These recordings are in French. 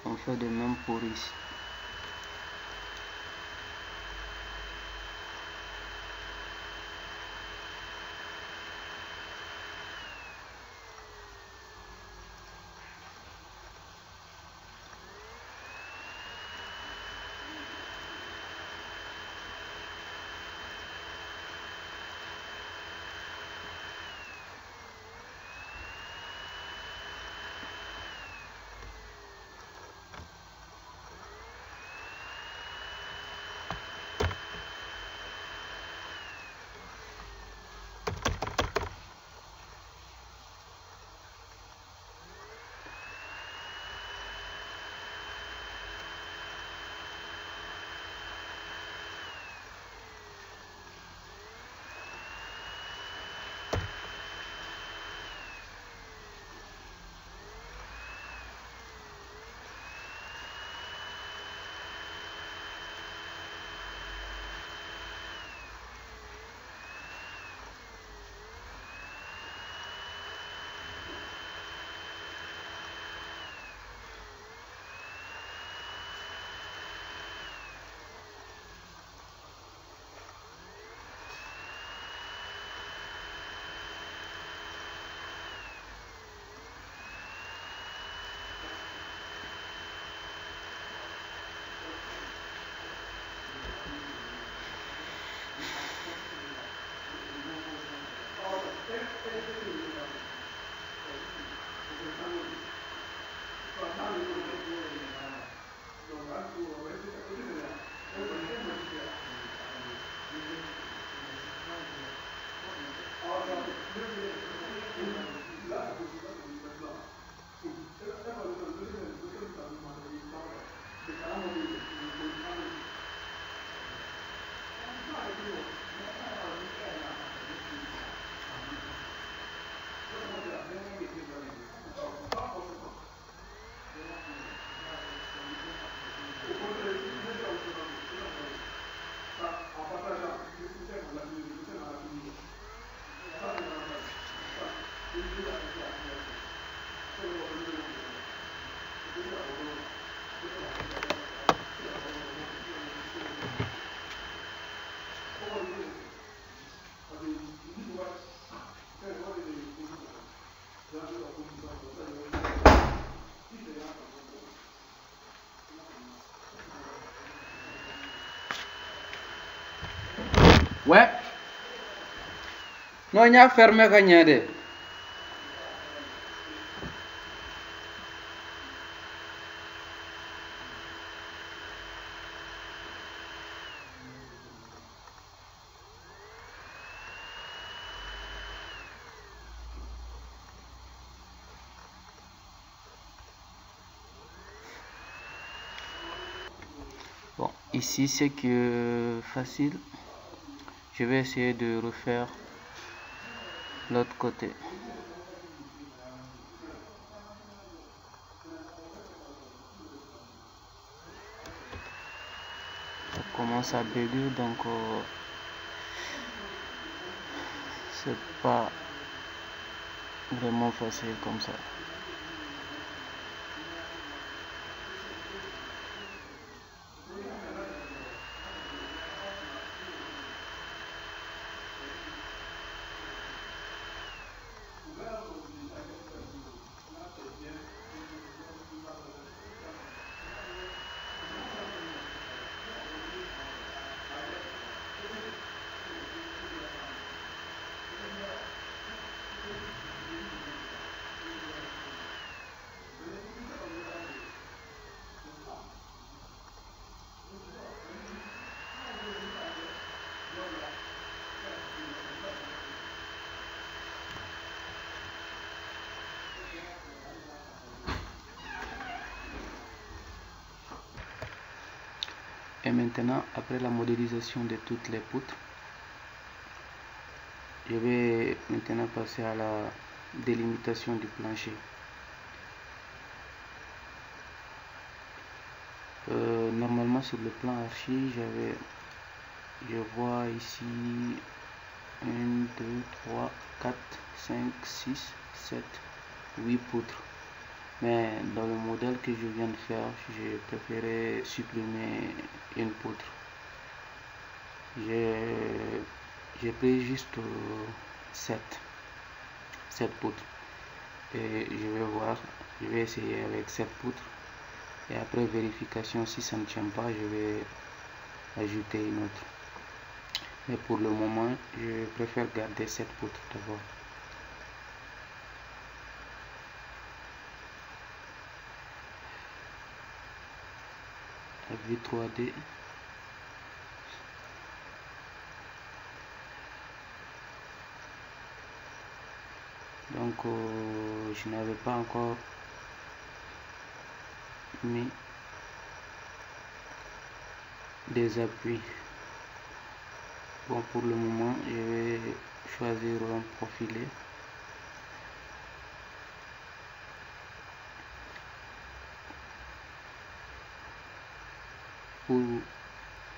On fait de même pour ici. Ouais. Non, il y a fermé gagné. Bon, ici c'est que facile. Je vais essayer de refaire l'autre côté. Ça commence à bugger, donc c'est pas vraiment facile comme ça. Et maintenant, après la modélisation de toutes les poutres, je vais maintenant passer à la délimitation du plancher. Normalement sur le plan archi, je vois ici 1, 2, 3, 4, 5, 6, 7, 8 poutres. Mais dans le modèle que je viens de faire, j'ai préféré supprimer une poutre. J'ai pris juste 7 poutres. Et je vais voir, je vais essayer avec 7 poutres. Et après vérification, si ça ne tient pas, je vais ajouter une autre. Mais pour le moment, je préfère garder 7 poutres d'abord. La vue 3D. Donc je n'avais pas encore mis des appuis. Bon, pour le moment, je vais choisir un profilé.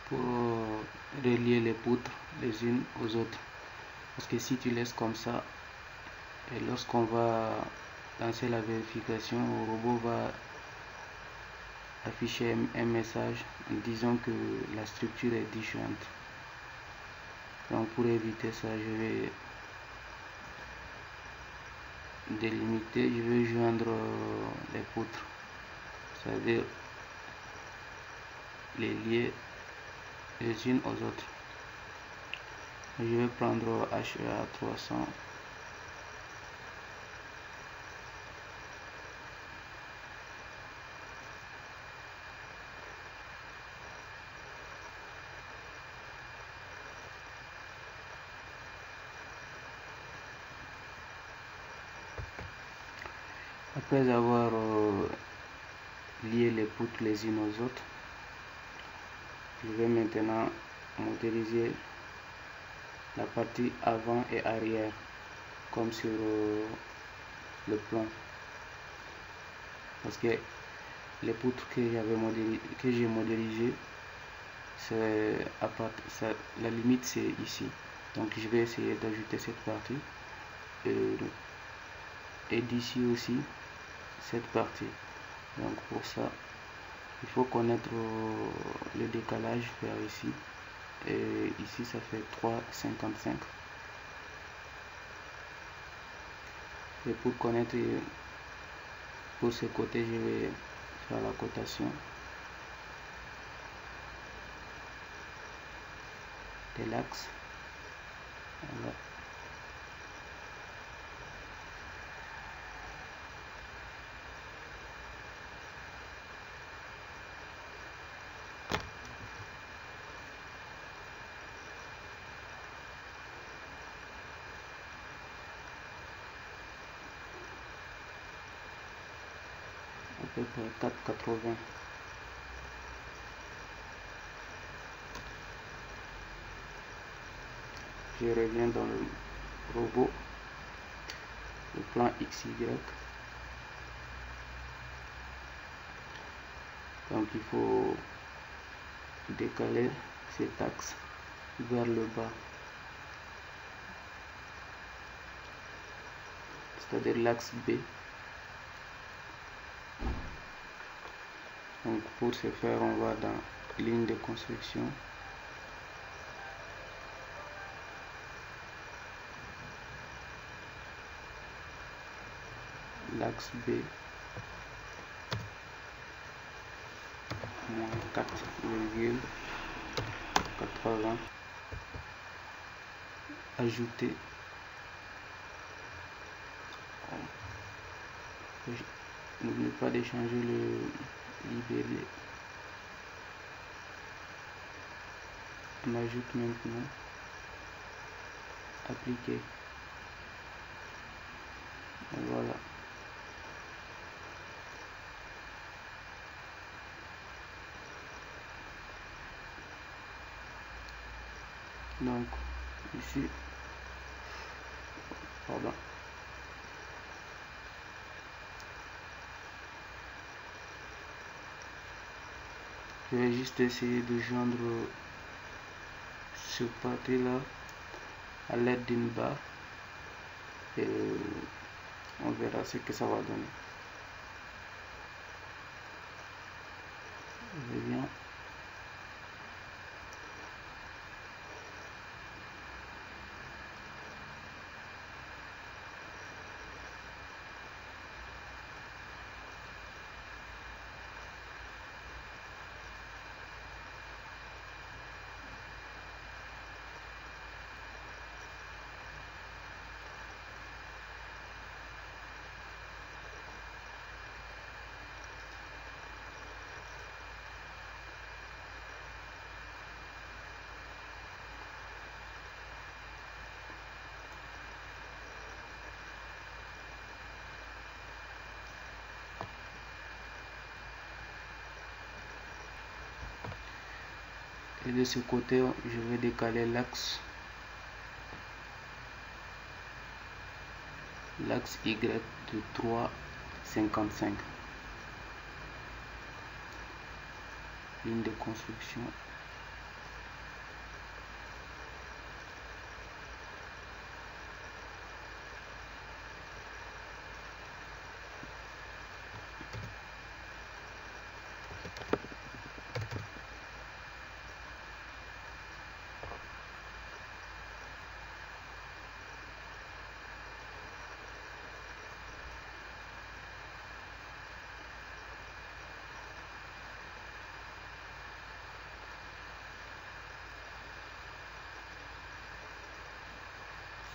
Pour relier les poutres les unes aux autres. Parce que si tu laisses comme ça, et lorsqu'on va lancer la vérification, le robot va afficher un message disant que la structure est disjointe. Donc pour éviter ça, je vais délimiter, je vais joindre les poutres, c'est-à-dire les lier les unes aux autres. Je vais prendre HEA 300. Après avoir lié les poutres les unes aux autres, je vais maintenant modéliser la partie avant et arrière comme sur le plan, parce que les poutres que j'ai modélisées, c'est à part ça, la limite c'est ici. Donc je vais essayer d'ajouter cette partie et d'ici aussi cette partie. Donc pour ça, il faut connaître le décalage vers ici. Et ici ça fait 3,55. Et pour connaître pour ce côté, je vais faire la cotation de l'axe. Voilà. À peu près 4,80. Je reviens dans le robot, le plan XY. Donc il faut décaler cet axe vers le bas, c'est-à-dire l'axe B. Donc pour ce faire, on va dans ligne de construction, l'axe B, moins 4,80, ajouter. N'oubliez pas de changer le libellé. On ajoute maintenant appliquer. Et voilà. Donc ici, pardon. Je vais juste essayer de joindre ce parti là à l'aide d'une barre et on verra ce que ça va donner. Je viens et de ce côté je vais décaler l'axe Y de 3,55. Ligne de construction.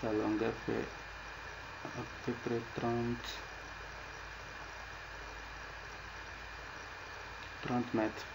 Sa longueur fait à peu près 30 mètres.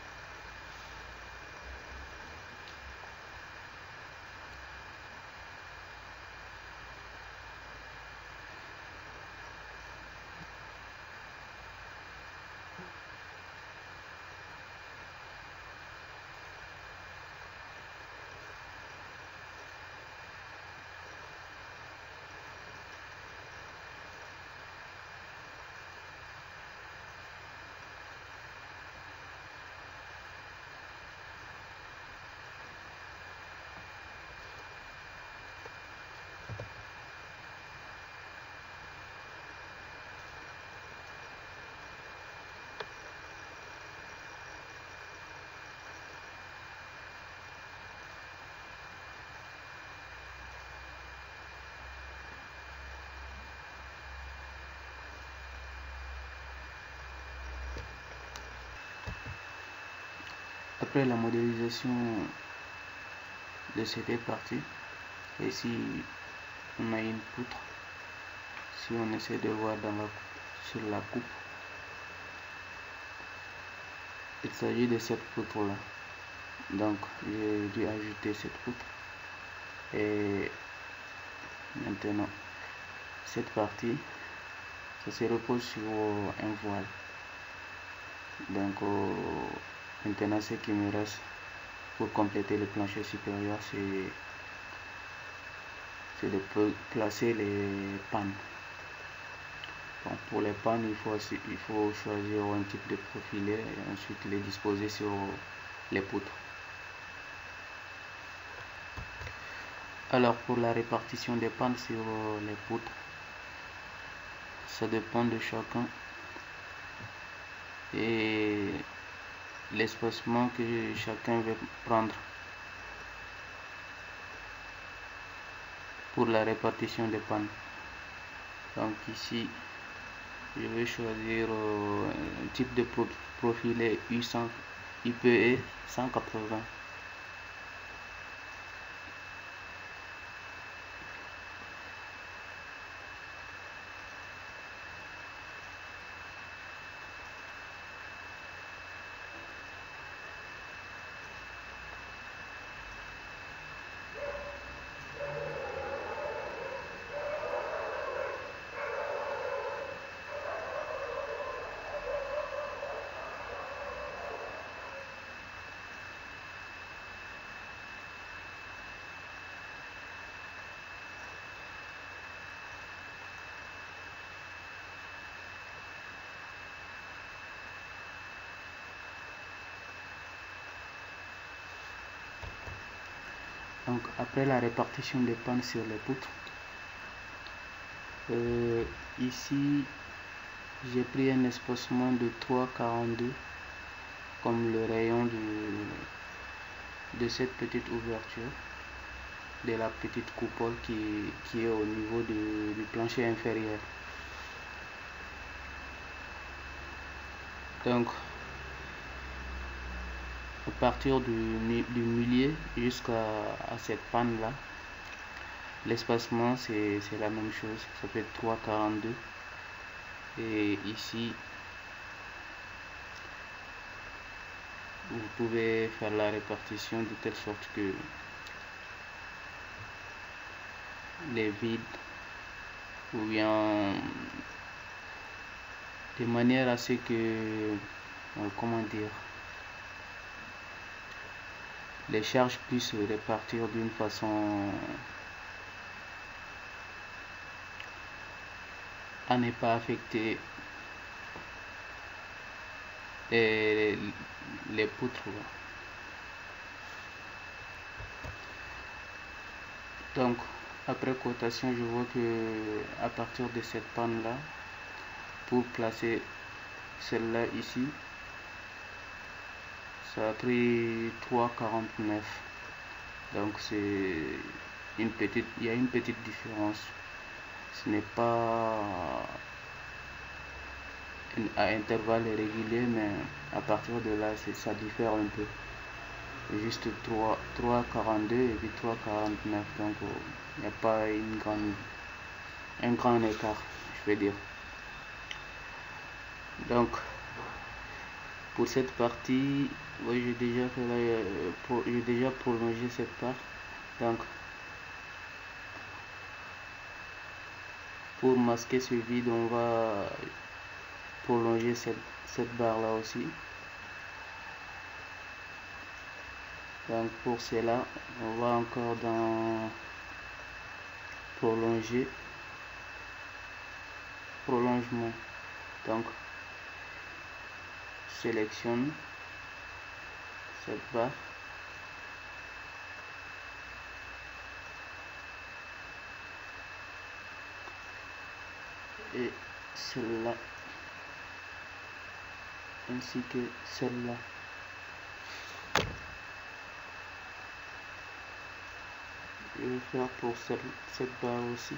Après la modélisation de ces deux parties, et si on a une poutre, si on essaie de voir sur la coupe, il s'agit de cette poutre là, donc j'ai dû ajouter cette poutre. Et maintenant cette partie, ça se repose sur un voile. Donc maintenant ce qui me reste pour compléter le plancher supérieur, c'est de placer les pannes. Donc pour les pannes, il faut choisir un type de profilet et ensuite les disposer sur les poutres. Alors pour la répartition des pannes sur les poutres, ça dépend de chacun et l'espacement que chacun veut prendre pour la répartition des pannes. Donc ici je vais choisir un type de profilet U100 IPE 180. Donc après la répartition des pannes sur les poutres, ici j'ai pris un espacement de 3,42 comme le rayon de cette petite ouverture, de la petite coupole qui est au niveau du plancher inférieur. Donc à partir du milieu jusqu'à cette panne là, l'espacement c'est la même chose, ça fait 3,42. Et ici vous pouvez faire la répartition de telle sorte que les vides, ou bien de manière à ce que comment dire, les charges puissent se répartir d'une façon à ne pas affecter les poutres. Donc après cotation, je vois que à partir de cette panne là, pour placer celle-là ici, ça a pris 3,49. donc c'est une petite, il y a une petite différence. Ce n'est pas à intervalles réguliers, mais à partir de là ça diffère un peu, juste 3,42 et puis 3,49. donc il n'y a pas un grand écart, je vais dire. Donc pour cette partie, oui, j'ai déjà prolongé cette part. Donc pour masquer ce vide, on va prolonger cette barre là aussi. Donc pour cela, on va encore dans prolongement. Donc sélectionne cette barre et celle-là, ainsi que celle-là. Je vais faire pour cette barre aussi.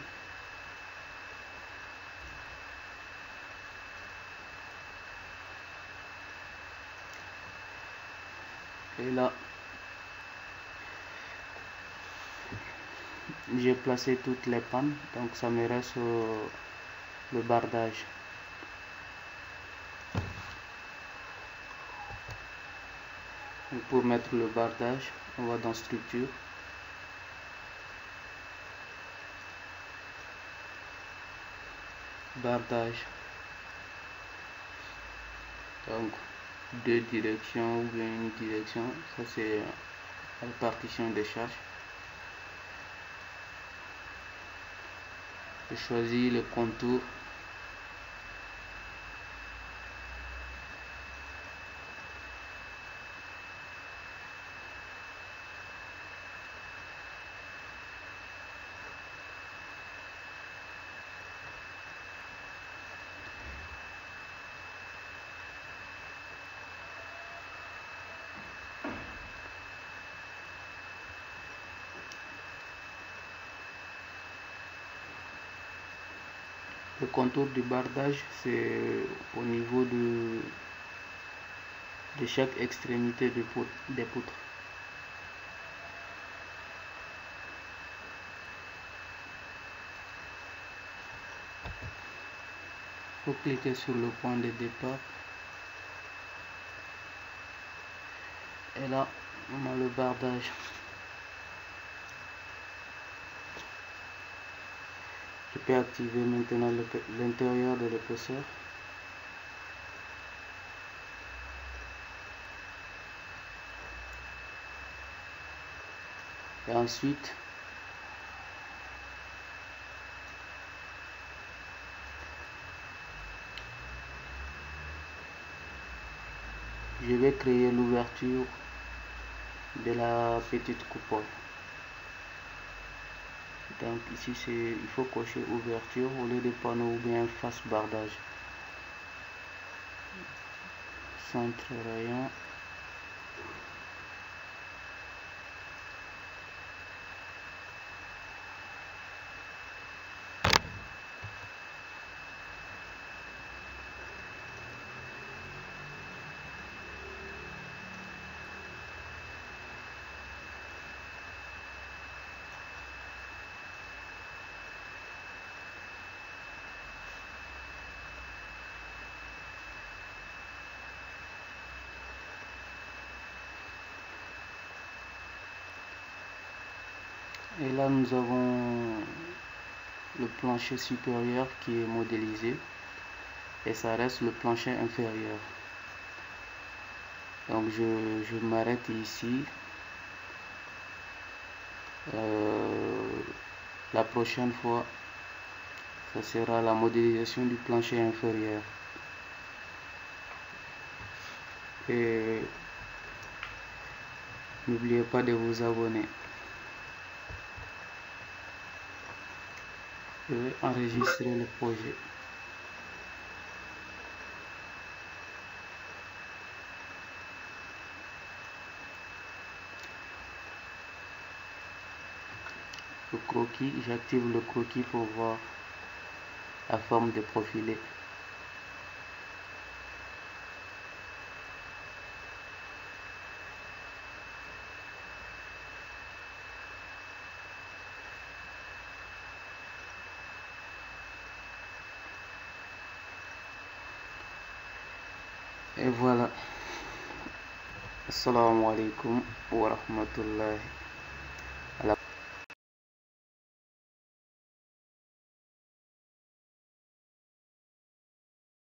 Et là, j'ai placé toutes les pannes, donc ça me reste le bardage. Donc pour mettre le bardage, on va dans structure, bardage, donc deux directions ou bien une direction, ça c'est la répartition des charges. Je choisis le contour, le contour du bardage, c'est au niveau de chaque extrémité des poutres. Vous cliquez sur le point de départ et là on a le bardage. Je peux activer maintenant l'intérieur de l'épaisseur. Et ensuite, je vais créer l'ouverture de la petite coupole. Donc ici il faut cocher ouverture au lieu de panneau ou bien face bardage. Centre rayon, Et là nous avons le plancher supérieur qui est modélisé et ça reste le plancher inférieur. Donc je m'arrête ici. La prochaine fois, ça sera la modélisation du plancher inférieur. Et n'oubliez pas de vous abonner. Je vais enregistrer le projet. Le croquis, j'active le croquis pour voir la forme de profilé. Et voilà. Assalamu alaikum wa rahmatullahi